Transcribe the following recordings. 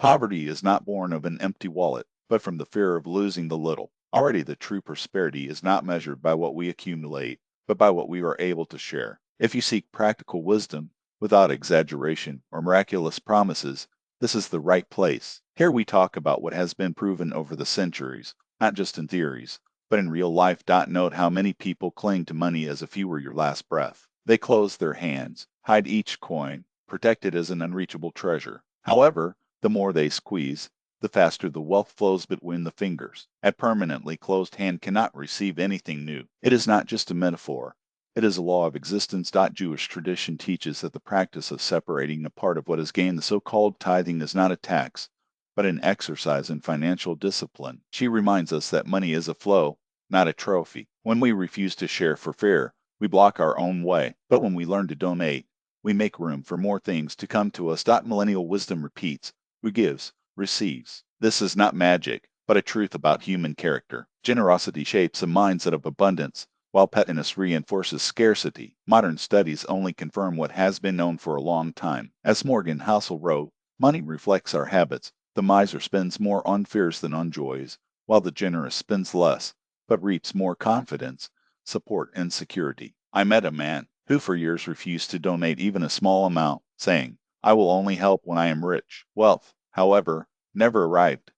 Poverty is not born of an empty wallet, but from the fear of losing the little. Already the true prosperity is not measured by what we accumulate, but by what we are able to share. If you seek practical wisdom, without exaggeration or miraculous promises, this is the right place. Here we talk about what has been proven over the centuries, not just in theories, but in real life. Note how many people cling to money as if you were your last breath. They close their hands, hide each coin, protect it as an unreachable treasure. However, the more they squeeze, the faster the wealth flows between the fingers. A permanently closed hand cannot receive anything new. It is not just a metaphor. It is a law of existence. Jewish tradition teaches that the practice of separating a part of what is gained, the so-called tithing, is not a tax, but an exercise in financial discipline. She reminds us that money is a flow, not a trophy. When we refuse to share for fear, we block our own way. But when we learn to donate, we make room for more things to come to us. Millennial wisdom repeats: who gives, receives. This is not magic, but a truth about human character. Generosity shapes a mindset of abundance, while pettiness reinforces scarcity. Modern studies only confirm what has been known for a long time. As Morgan Housel wrote, money reflects our habits. The miser spends more on fears than on joys, while the generous spends less, but reaps more confidence, support, and security. I met a man who for years refused to donate even a small amount, saying, "I will only help when I am rich." Wealth, however, never arrived.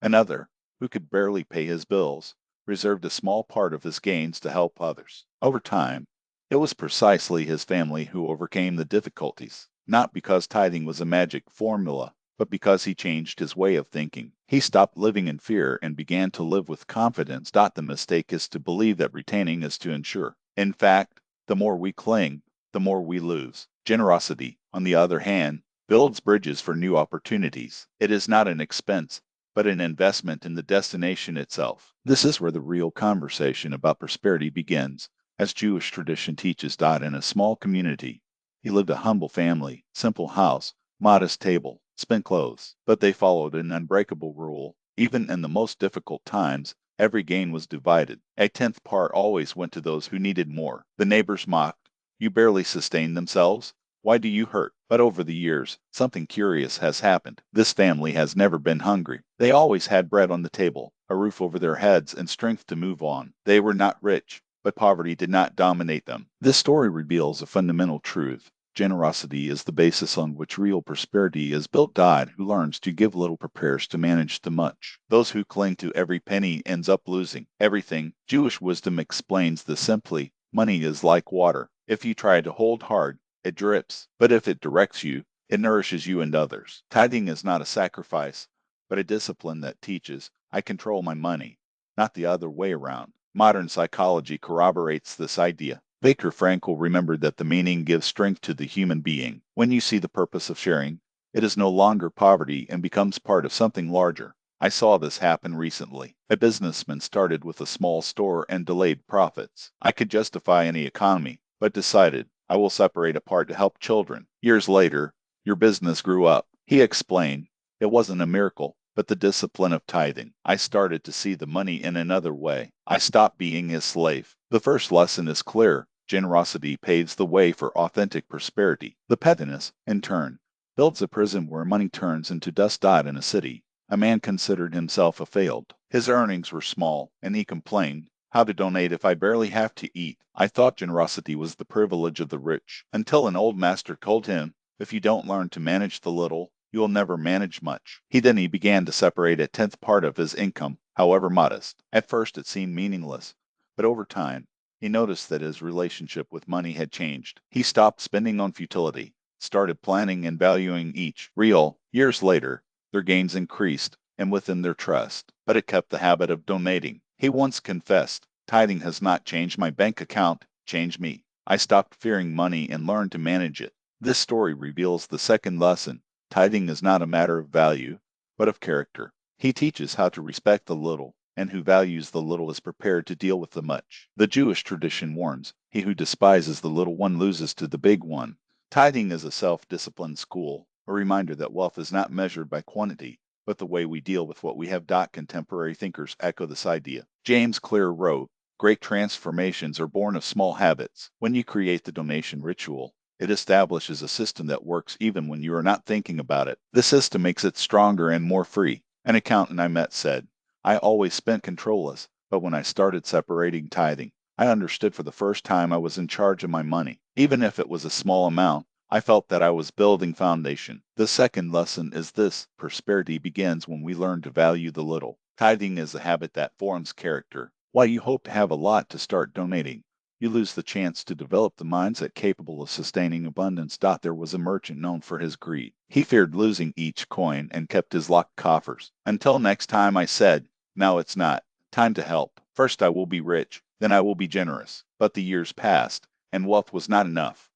Another, who could barely pay his bills, reserved a small part of his gains to help others. Over time, it was precisely his family who overcame the difficulties, not because tithing was a magic formula, but because he changed his way of thinking. He stopped living in fear and began to live with confidence. The mistake is to believe that retaining is to ensure. In fact, the more we cling, the more we lose. Generosity, on the other hand, builds bridges for new opportunities. It is not an expense, but an investment in the destination itself. This is where the real conversation about prosperity begins, as Jewish tradition teaches. In a small community, he lived a humble family, simple house, modest table, spent clothes, but they followed an unbreakable rule. Even in the most difficult times, every gain was divided. A tenth part always went to those who needed more. The neighbors mocked, "You barely sustain themselves. Why do you hurt?" But over the years, something curious has happened. This family has never been hungry. They always had bread on the table, a roof over their heads, and strength to move on. They were not rich, but poverty did not dominate them. This story reveals a fundamental truth. Generosity is the basis on which real prosperity is built. Who learns to give little prepares to manage the much. Those who cling to every penny ends up losing everything. Jewish wisdom explains this simply. Money is like water. If you try to hold hard, it drips. But if it directs you, it nourishes you and others. Tithing is not a sacrifice, but a discipline that teaches, I control my money, not the other way around. Modern psychology corroborates this idea. Viktor Frankl remembered that the meaning gives strength to the human being. When you see the purpose of sharing, it is no longer poverty and becomes part of something larger. I saw this happen recently. A businessman started with a small store and delayed profits. I could justify any economy, but decided, I will separate a part to help children. Years later, your business grew up. He explained, it wasn't a miracle, but the discipline of tithing. I started to see the money in another way. I stopped being his slave. The first lesson is clear. Generosity paves the way for authentic prosperity. The pettiness, in turn, builds a prison where money turns into dust. In a city, a man considered himself a failed. His earnings were small, and he complained, how to donate if I barely have to eat? I thought generosity was the privilege of the rich, until an old master told him, if you don't learn to manage the little, you will never manage much. He began to separate a tenth part of his income, however modest. At first it seemed meaningless, but over time, he noticed that his relationship with money had changed. He stopped spending on futility, started planning and valuing each real. Years later, their gains increased, and within their trust, but it kept the habit of donating. He once confessed, tithing has not changed my bank account, changed me. I stopped fearing money and learned to manage it. This story reveals the second lesson. Tithing is not a matter of value, but of character. He teaches how to respect the little, and who values the little is prepared to deal with the much. The Jewish tradition warns, he who despises the little one loses to the big one. Tithing is a self-disciplined school, a reminder that wealth is not measured by quantity, but the way we deal with what we have. Contemporary thinkers echo this idea. James Clear wrote, great transformations are born of small habits. When you create the donation ritual, It establishes a system that works even when you are not thinking about it. The system makes it stronger and more free. An accountant I met said, I always spent controlless, but when I started separating tithing, I understood for the first time I was in charge of my money. Even if it was a small amount, I felt that I was building foundation. The second lesson is this: prosperity begins when we learn to value the little. Tithing is a habit that forms character. While you hope to have a lot to start donating, you lose the chance to develop the mindset capable of sustaining abundance. There was a merchant known for his greed. He feared losing each coin and kept his locked coffers. Until next time, I said, now it's not time to help. First I will be rich, then I will be generous. But the years passed, and wealth was not enough.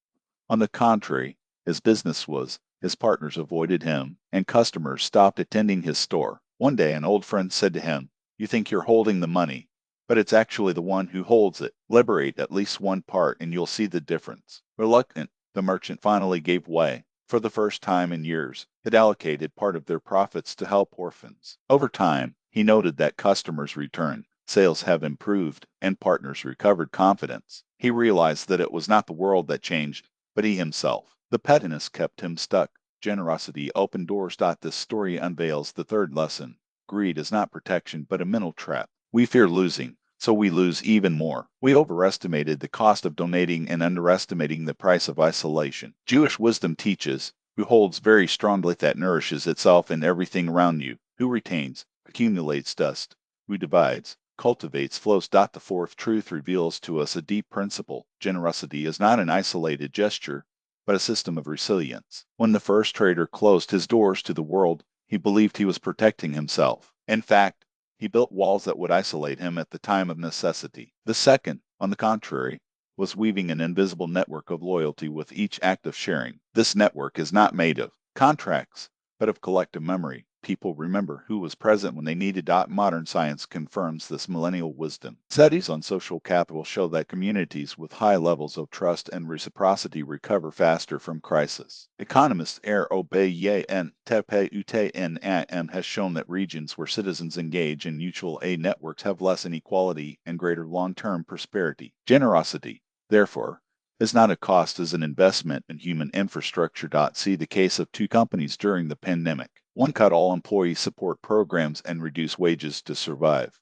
On the contrary, his business was, his partners avoided him, and customers stopped attending his store. One day an old friend said to him, you think you're holding the money, but it's actually the one who holds it. Liberate at least one part and you'll see the difference. Reluctant, the merchant finally gave way. For the first time in years, it allocated part of their profits to help orphans. Over time, he noted that customers returned, sales have improved, and partners recovered confidence. He realized that it was not the world that changed, but he himself. The pettiness kept him stuck. Generosity opened doors. This story unveils the third lesson. Greed is not protection, but a mental trap. We fear losing, so we lose even more. We overestimated the cost of donating and underestimating the price of isolation. Jewish wisdom teaches, who holds very strongly that nourishes itself in everything around you, who retains, accumulates dust, who divides, cultivates flows. The fourth truth reveals to us a deep principle. Generosity is not an isolated gesture, but a system of resilience. When the first trader closed his doors to the world, he believed he was protecting himself. In fact, he built walls that would isolate him at the time of necessity. The second, on the contrary, was weaving an invisible network of loyalty with each act of sharing. This network is not made of contracts, but of collective memory. People remember who was present when they needed. Modern science confirms this millennial wisdom. Studies on social capital show that communities with high levels of trust and reciprocity recover faster from crisis. Economist Obayan Tepe has shown that regions where citizens engage in mutual aid networks have less inequality and greater long-term prosperity. Generosity, therefore, is not a cost as an investment in human infrastructure. See the case of two companies during the pandemic. One cut all employee support programs and reduced wages to survive.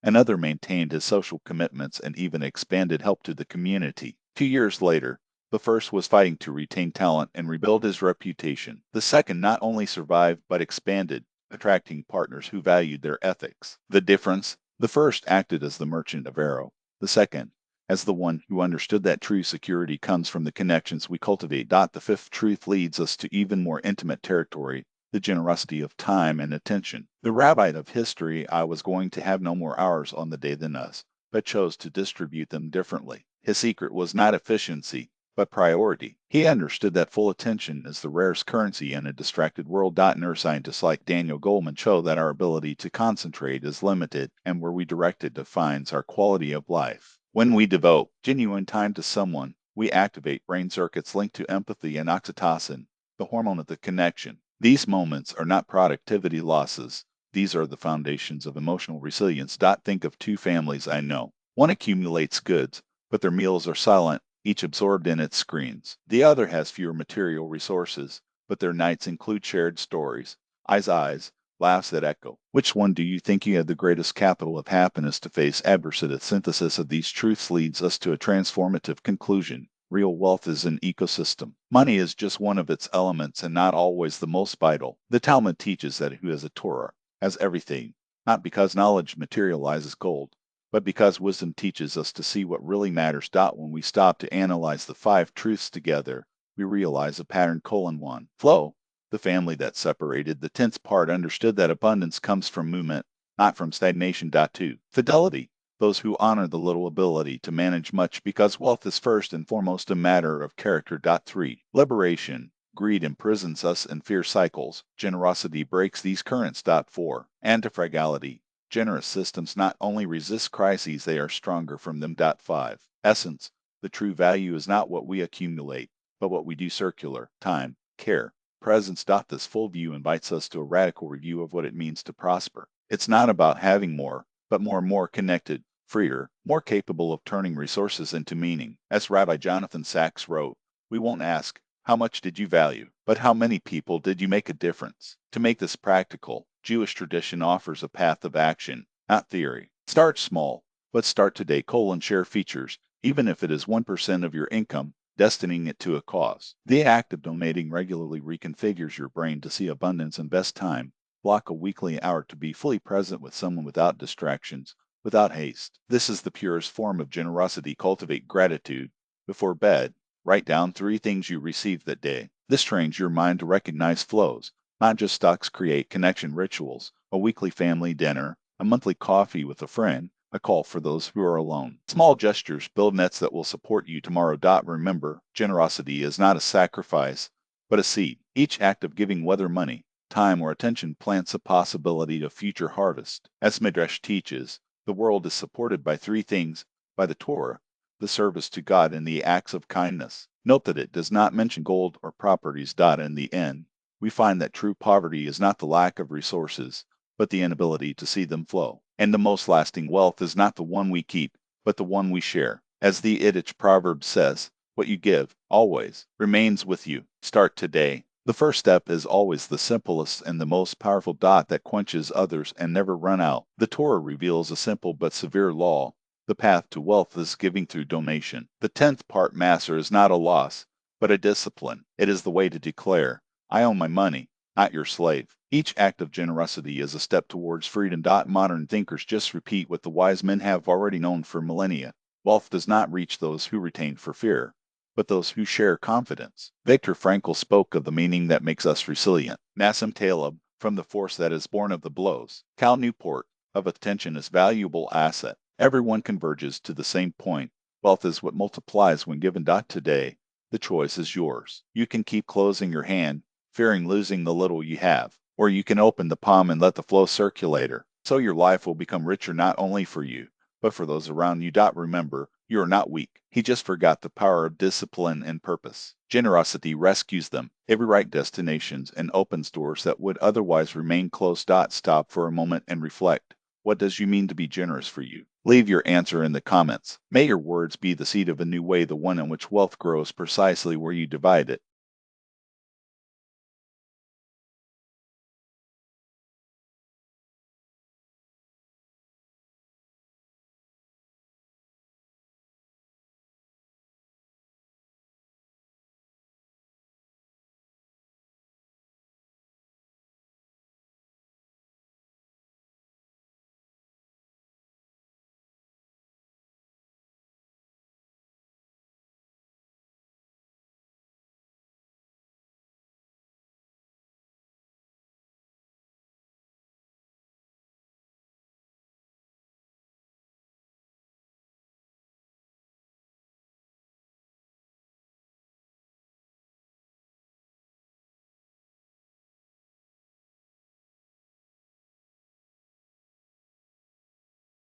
Another maintained his social commitments and even expanded help to the community. 2 years later, the first was fighting to retain talent and rebuild his reputation. The second not only survived but expanded, attracting partners who valued their ethics. The difference? The first acted as the merchant of arrow. The second, as the one who understood that true security comes from the connections we cultivate. The fifth truth leads us to even more intimate territory, the generosity of time and attention. The rabbi of history I was going to have no more hours on the day than us, but chose to distribute them differently. His secret was not efficiency, but priority. He understood that full attention is the rarest currency in a distracted world. Neuroscientists like Daniel Goleman show that our ability to concentrate is limited, and where we direct it defines our quality of life. When we devote genuine time to someone, we activate brain circuits linked to empathy and oxytocin, the hormone of the connection. These moments are not productivity losses. These are the foundations of emotional resilience. Think of two families I know. One accumulates goods, but their meals are silent, each absorbed in its screens. The other has fewer material resources, but their nights include shared stories, eyes, laughs that echo. Which one do you think you have the greatest capital of happiness to face adversity? The synthesis of these truths leads us to a transformative conclusion. Real wealth is an ecosystem. Money is just one of its elements and not always the most vital. The Talmud teaches that who has a Torah has everything, not because knowledge materializes gold, but because wisdom teaches us to see what really matters. When we stop to analyze the five truths together, we realize a pattern. 1. Flow. The family that separated the tenth part understood that abundance comes from movement, not from stagnation. 2. Fidelity. Those who honor the little ability to manage much because wealth is first and foremost a matter of character. 3. Liberation. Greed imprisons us in fear cycles. Generosity breaks these currents. 4. Antifragility. Generous systems not only resist crises, they are stronger from them. 5. Essence. The true value is not what we accumulate, but what we do circular. Time, care, presence. This full view invites us to a radical review of what it means to prosper. It's not about having more, but more connected, freer, more capable of turning resources into meaning. As Rabbi Jonathan Sachs wrote, We won't ask, how much did you value, but how many people did you make a difference? To make this practical, Jewish tradition offers a path of action, not theory. Start small, but start today. Share features, even if it is 1% of your income, destining it to a cause. The act of donating regularly reconfigures your brain to see abundance. Invest time. Block a weekly hour to be fully present with someone without distractions, without haste. This is the purest form of generosity. Cultivate gratitude. Before bed, write down 3 things you received that day. This trains your mind to recognize flows, not just stocks. Create connection rituals, a weekly family dinner, a monthly coffee with a friend, a call for those who are alone. Small gestures build nets that will support you tomorrow. Remember, generosity is not a sacrifice, but a seed. Each act of giving, whether money, time, or attention, plants a possibility of future harvest. As Midrash teaches, the world is supported by 3 things: by the Torah, the service to God, and the acts of kindness. Note that it does not mention gold or properties. In the end, we find that true poverty is not the lack of resources, but the inability to see them flow. And the most lasting wealth is not the one we keep, but the one we share. As the Yiddish proverb says, what you give, always, remains with you. Start today. The first step is always the simplest and the most powerful. That quenches others and never run out. The Torah reveals a simple but severe law. The path to wealth is giving through donation. The 10th part master is not a loss, but a discipline. It is the way to declare, I own my money, not your slave. Each act of generosity is a step towards freedom. Modern thinkers just repeat what the wise men have already known for millennia. Wealth does not reach those who retain for fear, but those who share confidence. Viktor Frankl spoke of the meaning that makes us resilient. Nassim Taleb, from the force that is born of the blows. Cal Newport, of attention is valuable asset. Everyone converges to the same point. Wealth is what multiplies when given. Today, the choice is yours. You can keep closing your hand, fearing losing the little you have, or you can open the palm and let the flow circulate. So your life will become richer, not only for you, but for those around you. Remember, you are not weak. He just forgot the power of discipline and purpose. Generosity rescues them. It rewrites destinations and opens doors that would otherwise remain closed. Stop for a moment and reflect. What does you mean to be generous for you? Leave your answer in the comments. May your words be the seed of a new way, the one in which wealth grows precisely where you divide it.